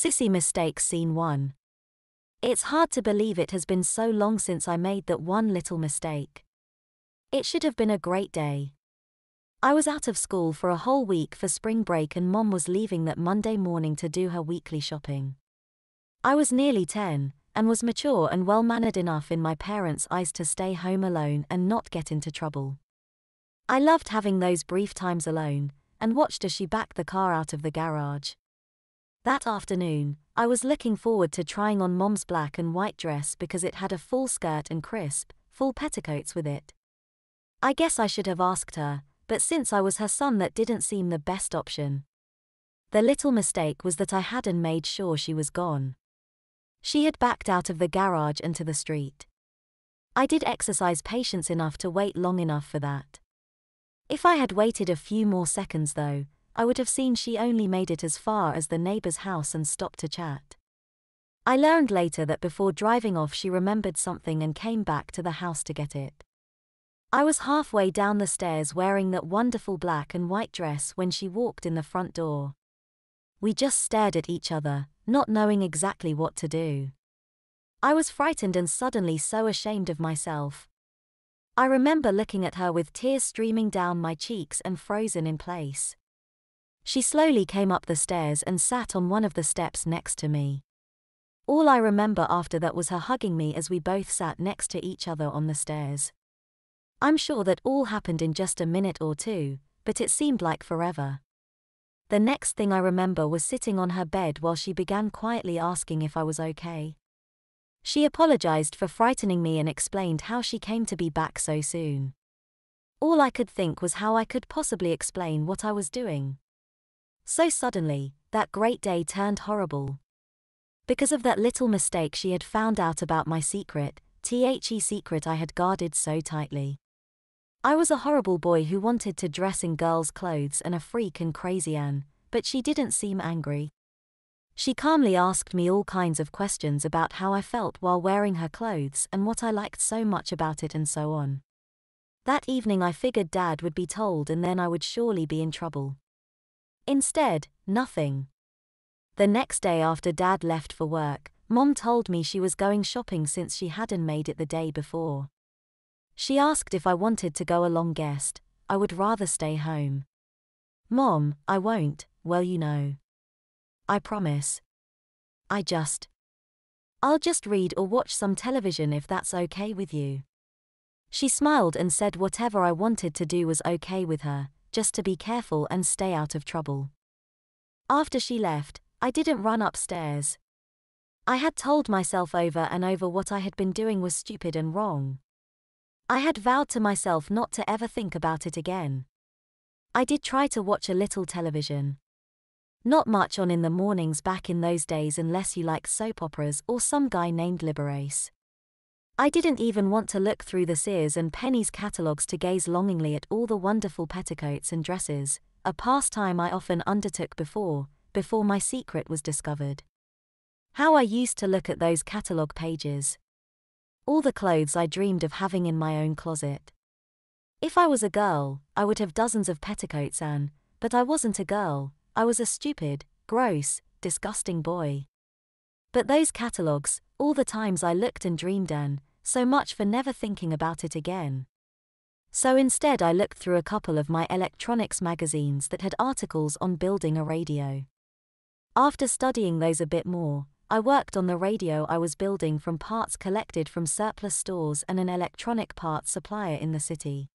Sissy Mistakes Scene 1. It's hard to believe it has been so long since I made that one little mistake. It should have been a great day. I was out of school for a whole week for spring break and Mom was leaving that Monday morning to do her weekly shopping. I was nearly 10, and was mature and well-mannered enough in my parents' eyes to stay home alone and not get into trouble. I loved having those brief times alone, and watched as she backed the car out of the garage. That afternoon, I was looking forward to trying on Mom's black and white dress because it had a full skirt and crisp, full petticoats with it. I guess I should have asked her, but since I was her son that didn't seem the best option. The little mistake was that I hadn't made sure she was gone. She had backed out of the garage and to the street. I did exercise patience enough to wait long enough for that. If I had waited a few more seconds though, I would have seen she only made it as far as the neighbor's house and stopped to chat. I learned later that before driving off she remembered something and came back to the house to get it. I was halfway down the stairs wearing that wonderful black and white dress when she walked in the front door. We just stared at each other, not knowing exactly what to do. I was frightened and suddenly so ashamed of myself. I remember looking at her with tears streaming down my cheeks and frozen in place. She slowly came up the stairs and sat on one of the steps next to me. All I remember after that was her hugging me as we both sat next to each other on the stairs. I'm sure that all happened in just a minute or two, but it seemed like forever. The next thing I remember was sitting on her bed while she began quietly asking if I was okay. She apologized for frightening me and explained how she came to be back so soon. All I could think was how I could possibly explain what I was doing. So suddenly, that great day turned horrible. Because of that little mistake she had found out about my secret, secret I had guarded so tightly. I was a horrible boy who wanted to dress in girls' clothes and a freak and crazy Anne, but she didn't seem angry. She calmly asked me all kinds of questions about how I felt while wearing her clothes and what I liked so much about it and so on. That evening I figured Dad would be told and then I would surely be in trouble. Instead, nothing. The next day after Dad left for work, Mom told me she was going shopping since she hadn't made it the day before. She asked if I wanted to go along. Guessed I would rather stay home. Mom, I won't, well you know. I promise. I'll just read or watch some television if that's okay with you. She smiled and said whatever I wanted to do was okay with her, just to be careful and stay out of trouble. After she left, I didn't run upstairs. I had told myself over and over what I had been doing was stupid and wrong. I had vowed to myself not to ever think about it again. I did try to watch a little television. Not much on in the mornings back in those days unless you like soap operas or some guy named Liberace. I didn't even want to look through the Sears and Penny's catalogues to gaze longingly at all the wonderful petticoats and dresses, a pastime I often undertook before my secret was discovered. How I used to look at those catalogue pages. All the clothes I dreamed of having in my own closet. If I was a girl, I would have dozens of petticoats, Anne, but I wasn't a girl, I was a stupid, gross, disgusting boy. But those catalogues, all the times I looked and dreamed, Anne, so much for never thinking about it again. So instead I looked through a couple of my electronics magazines that had articles on building a radio. After studying those a bit more, I worked on the radio I was building from parts collected from surplus stores and an electronic parts supplier in the city.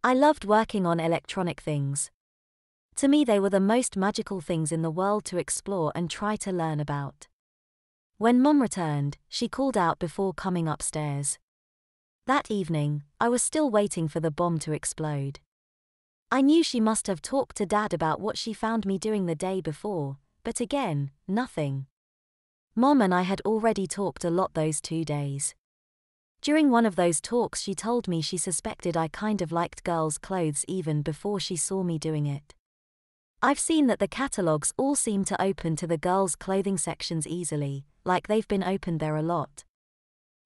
I loved working on electronic things. To me they were the most magical things in the world to explore and try to learn about. When Mom returned, she called out before coming upstairs. That evening, I was still waiting for the bomb to explode. I knew she must have talked to Dad about what she found me doing the day before, but again, nothing. Mom and I had already talked a lot those 2 days. During one of those talks she told me she suspected I kind of liked girls' clothes even before she saw me doing it. I've seen that the catalogues all seem to open to the girls' clothing sections easily, like they've been opened there a lot.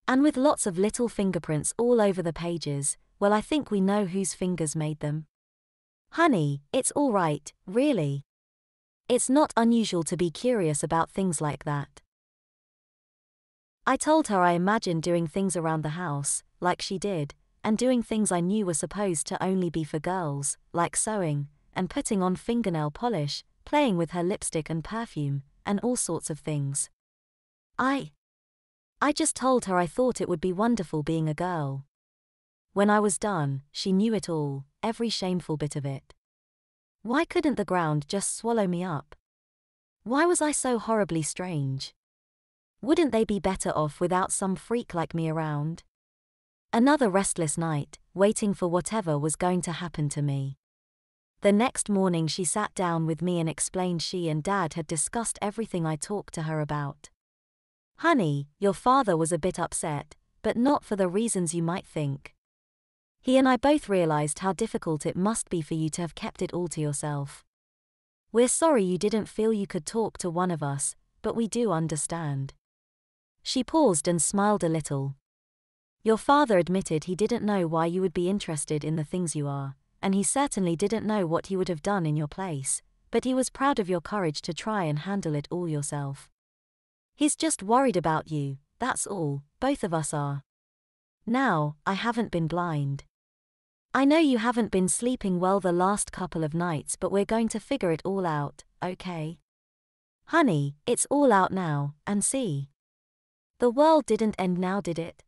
And with lots of little fingerprints all over the pages, well I think we know whose fingers made them. Honey, it's all right, really. It's not unusual to be curious about things like that. I told her I imagined doing things around the house, like she did, and doing things I knew were supposed to only be for girls, like sewing, and putting on fingernail polish, playing with her lipstick and perfume, and all sorts of things. I just told her I thought it would be wonderful being a girl. When I was done, she knew it all, every shameful bit of it. Why couldn't the ground just swallow me up? Why was I so horribly strange? Wouldn't they be better off without some freak like me around? Another restless night, waiting for whatever was going to happen to me. The next morning she sat down with me and explained she and Dad had discussed everything I talked to her about. "Honey, your father was a bit upset, but not for the reasons you might think. He and I both realized how difficult it must be for you to have kept it all to yourself. We're sorry you didn't feel you could talk to one of us, but we do understand." She paused and smiled a little. "Your father admitted he didn't know why you would be interested in the things you are, and he certainly didn't know what he would have done in your place, but he was proud of your courage to try and handle it all yourself. He's just worried about you, that's all, both of us are. Now, I haven't been blind. I know you haven't been sleeping well the last couple of nights, but we're going to figure it all out, okay? Honey, it's all out now, and see. The world didn't end now, did it?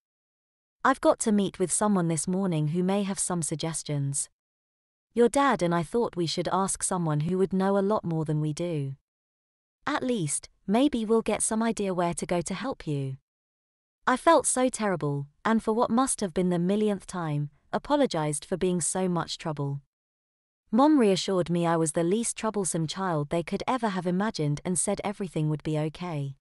I've got to meet with someone this morning who may have some suggestions. Your dad and I thought we should ask someone who would know a lot more than we do. At least, maybe we'll get some idea where to go to help you." I felt so terrible, and for what must have been the millionth time, apologized for being so much trouble. Mom reassured me I was the least troublesome child they could ever have imagined and said everything would be okay.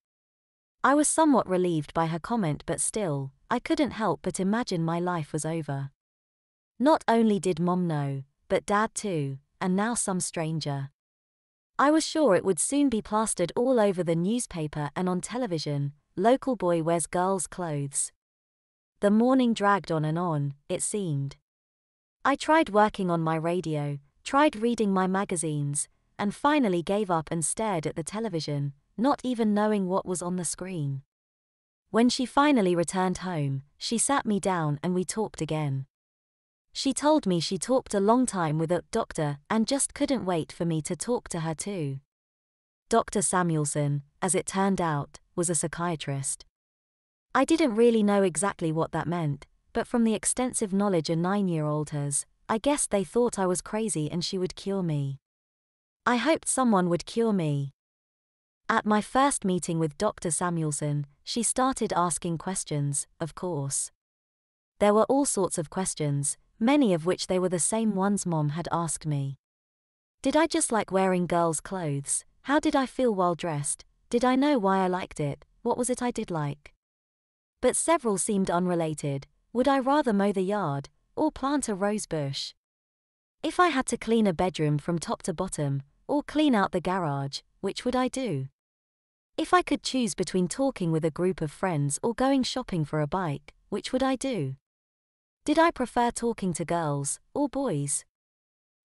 I was somewhat relieved by her comment, but still, I couldn't help but imagine my life was over. Not only did Mom know, but Dad too, and now some stranger. I was sure it would soon be plastered all over the newspaper and on television, "Local boy wears girls' clothes." The morning dragged on, it seemed. I tried working on my radio, tried reading my magazines, and finally gave up and stared at the television, not even knowing what was on the screen. When she finally returned home, she sat me down and we talked again. She told me she talked a long time with a doctor and just couldn't wait for me to talk to her too. Dr. Samuelson, as it turned out, was a psychiatrist. I didn't really know exactly what that meant, but from the extensive knowledge a 9-year-old has, I guess they thought I was crazy and she would cure me. I hoped someone would cure me. At my first meeting with Dr. Samuelson, she started asking questions, of course. There were all sorts of questions, many of which they were the same ones Mom had asked me. Did I just like wearing girls' clothes? How did I feel while dressed? Did I know why I liked it? What was it I did like? But several seemed unrelated. Would I rather mow the yard, or plant a rose bush? If I had to clean a bedroom from top to bottom, or clean out the garage, which would I do? If I could choose between talking with a group of friends or going shopping for a bike, which would I do? Did I prefer talking to girls, or boys?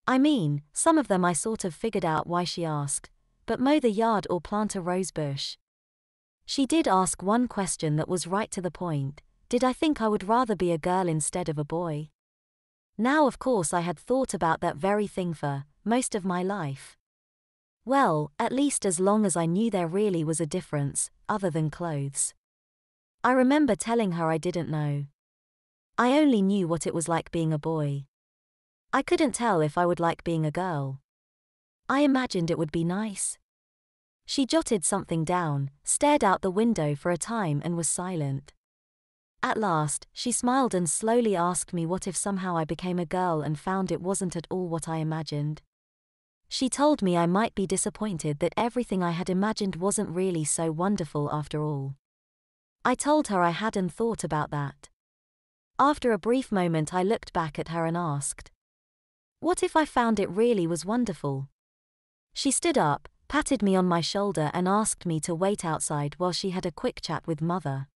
I mean, some of them I sort of figured out why she asked, but mow the yard or plant a rose bush? She did ask one question that was right to the point. Did I think I would rather be a girl instead of a boy? Now of course I had thought about that very thing for most of my life. Well, at least as long as I knew there really was a difference, other than clothes. I remember telling her I didn't know. I only knew what it was like being a boy. I couldn't tell if I would like being a girl. I imagined it would be nice. She jotted something down, stared out the window for a time and was silent. At last, she smiled and slowly asked me what if somehow I became a girl and found it wasn't at all what I imagined. She told me I might be disappointed that everything I had imagined wasn't really so wonderful after all. I told her I hadn't thought about that. After a brief moment I looked back at her and asked, "What if I found it really was wonderful?" She stood up, patted me on my shoulder and asked me to wait outside while she had a quick chat with Mother.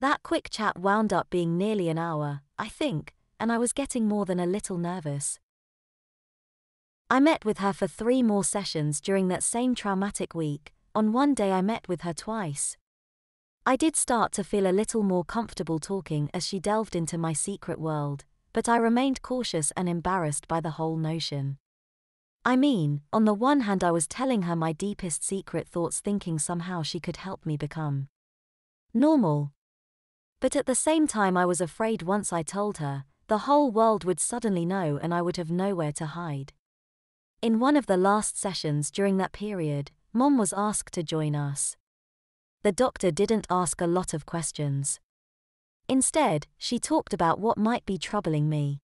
That quick chat wound up being nearly an hour, I think, and I was getting more than a little nervous. I met with her for 3 more sessions during that same traumatic week. On one day I met with her twice. I did start to feel a little more comfortable talking as she delved into my secret world, but I remained cautious and embarrassed by the whole notion. I mean, on the one hand I was telling her my deepest secret thoughts, thinking somehow she could help me become normal. But at the same time I was afraid once I told her, the whole world would suddenly know and I would have nowhere to hide. In one of the last sessions during that period, Mom was asked to join us. The doctor didn't ask a lot of questions. Instead, she talked about what might be troubling me.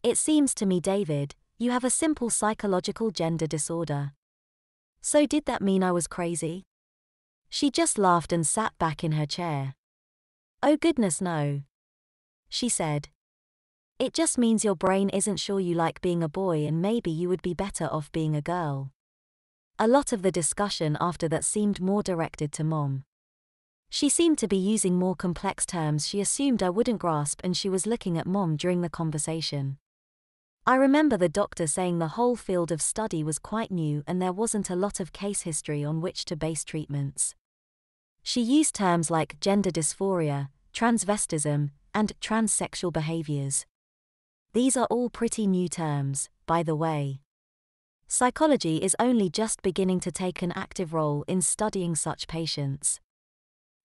It seems to me, David, you have a simple psychological gender disorder. So did that mean I was crazy? She just laughed and sat back in her chair. Oh goodness no, she said. It just means your brain isn't sure you like being a boy and maybe you would be better off being a girl. A lot of the discussion after that seemed more directed to Mom. She seemed to be using more complex terms she assumed I wouldn't grasp, and she was looking at Mom during the conversation. I remember the doctor saying the whole field of study was quite new and there wasn't a lot of case history on which to base treatments. She used terms like gender dysphoria, transvestism, and transsexual behaviors. These are all pretty new terms, by the way. Psychology is only just beginning to take an active role in studying such patients.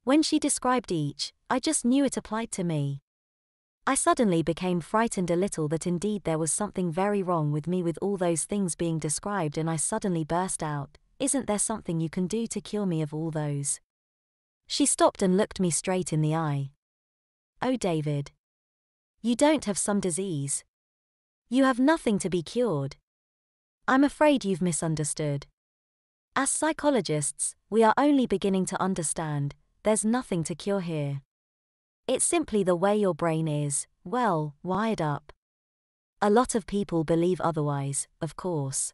When she described each, I just knew it applied to me. I suddenly became frightened a little that indeed there was something very wrong with me with all those things being described, and I suddenly burst out, "Isn't there something you can do to cure me of all those?" She stopped and looked me straight in the eye. "Oh David. You don't have some disease. You have nothing to be cured. I'm afraid you've misunderstood. As psychologists, we are only beginning to understand, there's nothing to cure here. It's simply the way your brain is, well, wired up. A lot of people believe otherwise, of course.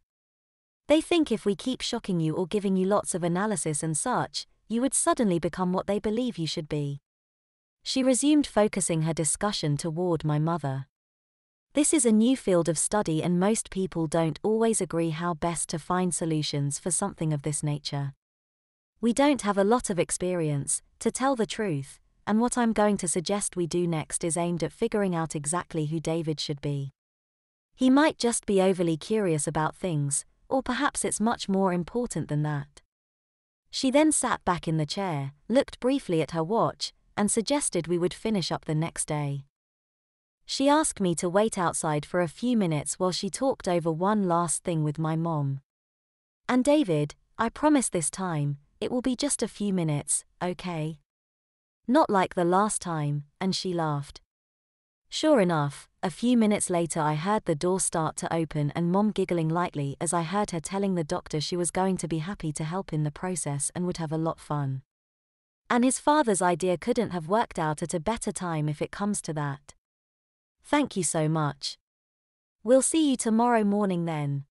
They think if we keep shocking you or giving you lots of analysis and such, you would suddenly become what they believe you should be." She resumed, focusing her discussion toward my mother. "This is a new field of study and most people don't always agree how best to find solutions for something of this nature. We don't have a lot of experience, to tell the truth, and what I'm going to suggest we do next is aimed at figuring out exactly who David should be. He might just be overly curious about things, or perhaps it's much more important than that." She then sat back in the chair, looked briefly at her watch, and suggested we would finish up the next day. She asked me to wait outside for a few minutes while she talked over one last thing with my mom. "And David, I promise this time, it will be just a few minutes, okay? Not like the last time," and she laughed. Sure enough, a few minutes later I heard the door start to open and Mom giggling lightly as I heard her telling the doctor she was going to be happy to help in the process and would have a lot fun. And his father's idea couldn't have worked out at a better time if it comes to that. Thank you so much. We'll see you tomorrow morning then.